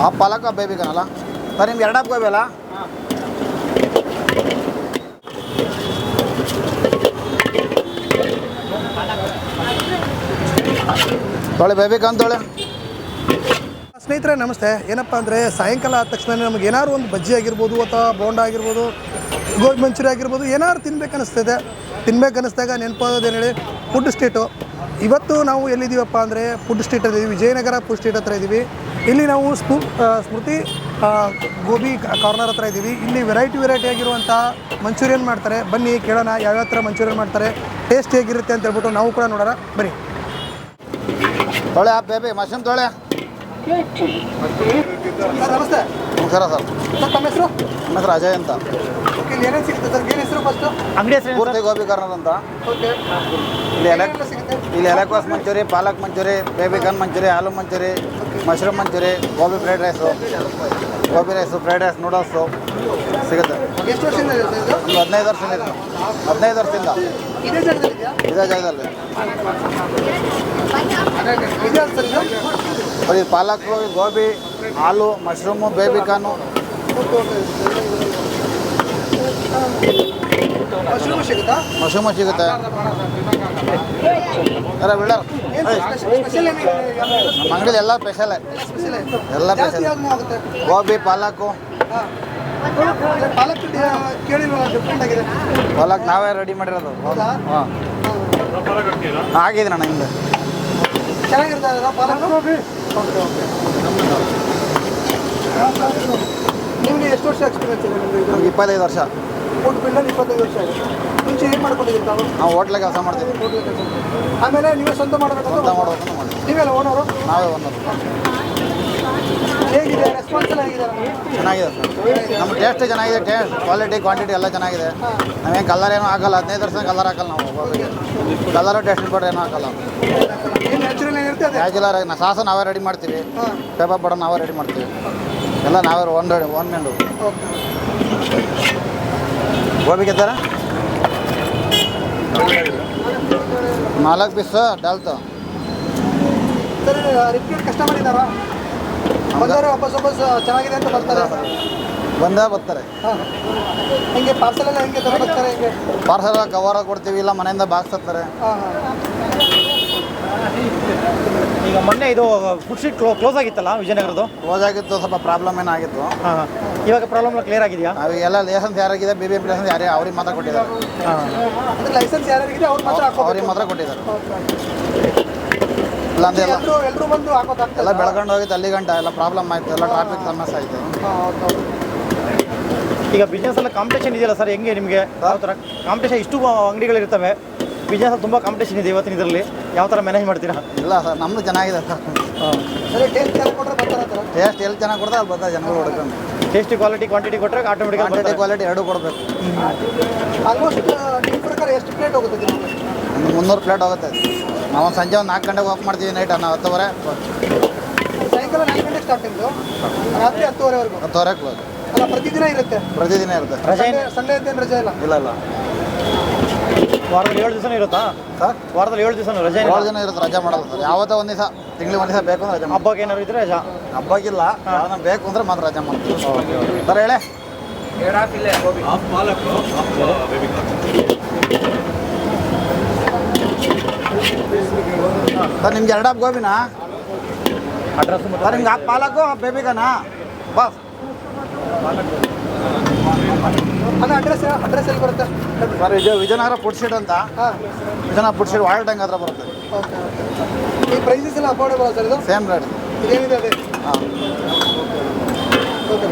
Half ಪಾಲಕ್ half baby corn ಅಲ್ಲ sir ನಿಮ್ಗೆ 2 half gobi ಅಲ್ಲ ತೊಳೆ ಬೇಬಿ ಕಾರ್ನ್ ತೊಳೆ. ಸ್ನೇಹಿತರೆ ನಮಸ್ತೆ. ಏನಪ್ಪ ಅಂದರೆ ಸಾಯಂಕಾಲ ಆದ ತಕ್ಷಣ ನಮಗೆ ಏನಾದ್ರು ಒಂದು ಬಜ್ಜಿ ಆಗಿರ್ಬೋದು ಅಥವಾ ಬೋಂಡ ಆಗಿರ್ಬೋದು, ಗೋಬಿ ಮಂಚೂರಿ ಆಗಿರ್ಬೋದು, ಏನಾದ್ರು ತಿನ್ಬೇಕನ್ನಿಸ್ದಾಗ ನೆನಪಾಗೋದು ಏನು ಹೇಳಿ, ಫುಡ್ ಸ್ಟ್ರೀಟು. ಇವತ್ತು ನಾವು ಎಲ್ಲಿದ್ದೀವಪ್ಪ ಅಂದರೆ ಫುಡ್ ಸ್ಟ್ರೀಟ್ ಇದ್ದೀವಿ, ವಿಜಯನಗರ ಫುಡ್ ಸ್ಟ್ರೀಟ್ ಹತ್ರ ಇದ್ದೀವಿ. ಇಲ್ಲಿ ನಾವು ಸ್ಮೃತಿ ಗೋಬಿ ಕಾರ್ನರ್ ಹತ್ರ ಇದ್ದೀವಿ. ಇಲ್ಲಿ ವೆರೈಟಿ ಆಗಿರುವಂಥ ಮಂಚೂರಿಯನ್ ಮಾಡ್ತಾರೆ. ಬನ್ನಿ ಕೇಳೋಣ ಯಾವ್ಯಾವ ಥರ ಮಂಚೂರಿಯನ್ ಮಾಡ್ತಾರೆ, ಟೇಸ್ಟ್ ಹೇಗಿರುತ್ತೆ ಅಂತ ಹೇಳ್ಬಿಟ್ಟು ನಾವು ಕೂಡ ನೋಡೋಣ ಬನ್ನಿ. ತೊಳೆ ಹಾಫ್ ಬೇಬಿ ಮಶ್ರೂಮ್ ತೊಳೆ. ಸರ್ ನಮಸ್ತೆ. ನಮಸ್ಕಾರ ಸರ್. ಸರ್ ತಮ್ಮ ಹೆಸರು? ನನ್ನ ಹೆಸರು ಅಜಯ್ ಅಂತ. ಓಕೆ, ಇಲ್ಲಿ ಏನೇನು ಸಿಗುತ್ತೆ ಸರ್? ಏನು ಹೆಸರು ಫಸ್ಟು? ಅಂಗಡಿ ಹೆಸರು ಪೂರ್ತಿ ಗೋಬಿ ಕಾರ್ನರ್ ಅಂತ. ಓಕೆ, ಇಲ್ಲಿ ಎಲೆಕೋಸ್ manchurian, palak manchurian, baby corn manchurian, aloo manchurian, mushroom manchurian, gobi fried rice, fried rice, noodles ಸಿಗುತ್ತೆ. ಎಷ್ಟು ವರ್ಷದಿಂದ ಇದೆ ಸರ್ ಇದು? ಒಂದು 15 ವರ್ಷದಿಂದ ಇದೆ. 15 ವರ್ಷದಿಂದ ಇದೇ ಜಾಗದಲ್ಲಿದೆಯಾ? ಇದೇ ಜಾಗದಲ್ಲಿ. ಇದೆ ಸರ್ ಇದು? ಬರೀ ಪಾಲಕ್ಕು, ಗೋಬಿ, ಆಲೂ, ಮಶ್ರೂಮು, ಬೇಬಿ ಕಾರ್ನು. ಮಶ್ರೂಮ್ ಸಿಗುತ್ತಾ? ಮಶ್ರೂಮು ಸಿಗುತ್ತೆ. ಅರೆ ಬಿಡರ್ ಸ್ಪೆಷಲ್ ಏನಿದೆ? ನಮ್ಮ ಅಂಗಡಿಲಿ ಎಲ್ಲ ಸ್ಪೆಷಲೇ, ಎಲ್ಲ ಸ್ಪೆಷಲ್. ಗೋಬಿ, ಪಾಲಕ್ಕು. ಪಾಲಕ್ ಕೇಳಿಲ್ವಲ್ಲ, ಡಿಫ್ರೆಂಟ್ ಆಗಿದೆ. ಪಾಲಕ್ ನಾವೇ ರೆಡಿ ಮಾಡಿರೋದು. ಹಾಂ ಆಗಿದೆ ಅಣ್ಣ ಹಿಂದೆ. ಚೆನ್ನಾಗಿರುತ್ತೆ ಪಾಲಕ್. Okay okay. ನಿಮಗೆ ಎಷ್ಟು ವರ್ಷ ಎಕ್ಸ್ಪೀರಿಯನ್ಸ್ ಇದೆ ನಿಮಗೆ? ನಮ್ಗೆ 25 ವರ್ಷ. ಫುಡ್ ಫೀಲ್ಡಲ್ಲಿ 25 ವರ್ಷ ಆಗಿದೆ. ಮುಂಚೆ ಏನು ಮಾಡ್ಕೊಂಡಿದ್ದೀರಿ ತಾವು? ನಾವು ಹೋಟ್ಲಿಗೆ ಕೆಲಸ ಮಾಡ್ತೀವಿ. ಆಮೇಲೆ ನೀವೇ ಸ್ವಂತ ಮಾಡಬೇಕು? ಸ್ವಂತ ಮಾಡ್ಬೇಕು ಮಾಡಿ. ನೀವೆಲ್ಲ ಓನರು? ನಾವೇ ಓನರು. ಹೇಗಿದೆ ರೆಸ್ಪಾನ್ಸ್ ಎಲ್ಲ ಹೇಗಿದೆ? ಚೆನ್ನಾಗಿದೆ ಸರ್. ನಮ್ಮ ಟೇಸ್ಟ್ ಚೆನ್ನಾಗಿದೆ. ಟೇಸ್ಟ್ ಕ್ವಾಲಿಟಿ ಕ್ವಾಂಟಿಟಿ ಎಲ್ಲ ಚೆನ್ನಾಗಿದೆ. ನಾವೇನು ಕಲರ್ ಏನೂ ಹಾಕಲ್ಲ. 15 ವರ್ಷ ಕಲರ್ ಹಾಕಲ್ಲ ನಾವು. ಕಲರು ಟೇಸ್ಟ್ ಕೊಟ್ಟರೆ ಏನೂ ಹಾಕಲ್ಲ. ಏನು ನ್ಯಾಚುರಲ್ ಏನಿರುತ್ತೆ ಅದೇ ನ್ಯಾಚುರಲ್ ಆಗಿ ಸಾಸ ನಾವೇ ರೆಡಿ ಮಾಡ್ತೀವಿ. ಪೇಪರ್ ಬಡ ನಾವೇ ರೆಡಿ ಮಾಡ್ತೀವಿ. ಎಲ್ಲ ನಾವೇ ಒನ್ ಮೆಂಡು. ಗೋಬಿಗೆ ತರ 4 ಪೀಸ್ ಡಾಲ್ತು. ಸರ್ ರಿಪೀಟ್ ಕಸ್ಟಮರ್ ಇದ್ದಾರಾ? ಬಂದವರು ವಾಪಸ್ ಚೆನ್ನಾಗಿದೆ ಅಂತ ಬರ್ತಾರೆ? ಬರ್ತಾರೆ. ಹಾಂ, ಹಿಂಗೆ ಪಾರ್ಸಲ್ ಎಲ್ಲ ಹೆಂಗೆ ಬರ್ತಾರೆ? ಹಿಂಗೆ ಪಾರ್ಸಲ್ ಕವರ್ ಕೊಡ್ತೀವಿ, ಇಲ್ಲ ಮನೆಯಿಂದ ಬಾಕ್ಸ್ ತರ್ತಾರೆ. ಹಾಂ ಹಾಂ. ಈಗ ಮೊನ್ನೆ ಇದು ಫುಡ್ ಸ್ಟ್ರೀಟ್ ಕ್ಲೋಸ್ ಆಗಿತ್ತಲ್ಲ ವಿಜಯನಗರದ್ದು? ಕ್ಲೋಸ್ ಆಗಿತ್ತು, ಸ್ವಲ್ಪ ಪ್ರಾಬ್ಲಮ್ ಏನಾಗಿತ್ತು. ಹಾಂ, ಇವಾಗ ಪ್ರಾಬ್ಲಮ್ ಕ್ಲಿಯರ್ ಆಗಿದೆಯಾ? ಎಲ್ಲ ಲೈಸೆನ್ಸ್ ಯಾರಾಗಿದೆ, BBMP ಲೈಸೆನ್ಸ್ ಯಾರೇ ಅವ್ರಿಗೆ ಮಾತ್ರ ಕೊಟ್ಟಿದ್ದಾರೆ. ಅಂದರೆ ಲೈಸೆನ್ಸ್ ಯಾರ್ಯಾರಿಗಿದೆ ಅವ್ರು ಮಾತ್ರ ಅವ್ರಿಗೆ ಮಾತ್ರ ಕೊಟ್ಟಿದ್ದಾರೆ. ಇಲ್ಲಾಂದ್ರೆ ಎಲ್ಲರೂ ಬಂದು ಹಾಕೋದಾಗ್ತದೆ. ಎಲ್ಲ ಬೆಳ್ಕೊಂಡು ಹೋಗಿತ್ತು ಅಲ್ಲಿ ಗಂಟ. ಎಲ್ಲ ಪ್ರಾಬ್ಲಮ್ ಆಯಿತು, ಎಲ್ಲ ಟ್ರಾಫಿಕ್ ಸಮಸ್ಯೆ ಆಯಿತು. ಈಗ ಬಿಸ್ನೆಸ್ ಎಲ್ಲ ಕಾಂಪಿಟೇಷನ್ ಇದೆಯಲ್ಲ ಸರ್, ಹೆಂಗೆ ನಿಮಗೆ? ಯಾವ ಥರ ಕಾಂಪಿಟೇಷನ್? ಇಷ್ಟು ಅಂಗಡಿಗಳಿರ್ತವೆ, ಬಿಸ್ನೆಸ್ ತುಂಬ ಕಾಂಪಿಟೇಷನ್ ಇದೆ ಇವತ್ತಿನ ಇದರಲ್ಲಿ. ಯಾವ ಥರ ಮ್ಯಾನೇಜ್ ಮಾಡ್ತೀರಾ? ಇಲ್ಲ ಸರ್, ನಮ್ಮದು ಚೆನ್ನಾಗಿದೆ ಸರ್. ಸರಿ, ಟೇಸ್ಟ್ ಚೆನ್ನಾಗಿ ಕೊಟ್ಟರೆ ಬರ್ತಾರೆ. ಟೇಸ್ಟ್ ಎಲ್ಲಿ ಚೆನ್ನಾಗಿ ಕೊಡ್ತಾರೆ ಅಲ್ಲಿ ಬರ್ತಾರೆ ಜನಗಳು ಹುಡ್ಕೊಂಡು. ಟೇಸ್ಟ್ ಕ್ವಾಲಿಟಿ ಕ್ವಾಂಟಿಟಿ ಕೊಟ್ಟರೆ ಆಟೋಮೆಟಿಕ್ ಕ್ವಾಲಿಟಿ ಎರಡೂ ಕೊಡಬೇಕು. ಆಲ್ಮೋಸ್ಟ್ ನಿಮ್ಮ ಪ್ರಕಾರ ಎಷ್ಟು ಪ್ಲೇಟ್ ಹೋಗುತ್ತೆ ದಿನಕ್ಕೆ? ಒಂದು 300 ಪ್ಲೇಟ್ ಹೋಗುತ್ತೆ. ನಾವು ಸಂಜೆ ಒಂದು 4 ಗಂಟೆಗೆ ವರ್ಕ್ ಮಾಡ್ತೀವಿ. ನೈಟ್ 10:30. ಸಾಯಂಕಾಲ 4 ಗಂಟೆಗೆ ಸ್ಟಾರ್ಟ್ ನಿಮ್ಮದು, ರಾತ್ರಿ 10:30ವರೆಗೂ? 10:30 ಕ್ಲೋಸ್. ಅಲ್ಲ, ಪ್ರತಿದಿನ ಇರುತ್ತೆ? ಪ್ರತಿದಿನ ಇರುತ್ತೆ. ರಜೆ? ಸಂಡೇ ಅಂತೇನು ರಜೆ ಇಲ್ಲ? ಇಲ್ಲ. ವಾರದಲ್ಲಿ 7 ದಿವಸನೂ ಇರುತ್ತಾ ಸರ್? ವಾರದಲ್ಲಿ 7 ದಿವಸನೂ ರಜೆ? 7 ದಿನ ಇರುತ್ತೆ, ರಜೆ ಮಾಡಲ್ಲ ಸರ್. ಯಾವತ್ತೋ ಒಂದು ದಿವಸ, ತಿಂಗಳಿಗೆ 1 ದಿವಸ ಬೇಕು ಅಂದ್ರೆ ರಜೆ. ಹಬ್ಬಕ್ಕೆ ಏನಾದ್ರು ಇದ್ರೆ ರಜಾ? ಹಬ್ಬಕ್ಕಿಲ್ಲ, ಯಾವ್ದಾನ ಬೇಕು ಅಂದ್ರೆ ಮಾತ್ರ ರಜೆ ಮಾಡ್ತೀವಿ ಸರ್. ಹೇಳಿ. ಸರ್ ನಿಮ್ಗೆ 2 ಹಾಫ್ ಗೋಬಿನಾ? ಅಡ್ರೆಸ್ ಸರ್ ನಿಮ್ಗೆ ಹಾಫ್ ಪಾಲಕ್ಕು ಹಾಫ್ ಬೇಬಿಗಾನಾ? ಬಸ್ ಅದು ಅಡ್ರೆಸ್ ಎಲ್ಲಿ ಬರುತ್ತೆ ಸರ್? ಇದು ವಿಜಯನಗರ ಫುಡ್ ಸ್ಟ್ರೀಟ್ ಅಂತ. ಹಾಂ, Vijayanagara food street water tank ಹತ್ರ ಬರುತ್ತೆ. Okay okay. ಈ ಪ್ರೈಸಸ್ ಎಲ್ಲ ಅಫೋರ್ಡಬಲ್ ಸರ್? ಇದು ಸೇಮ್ ರೇಟ್. ಇದೇನಿದೆ ಅದೇ? ಹಾಂ. ಓಕೆ.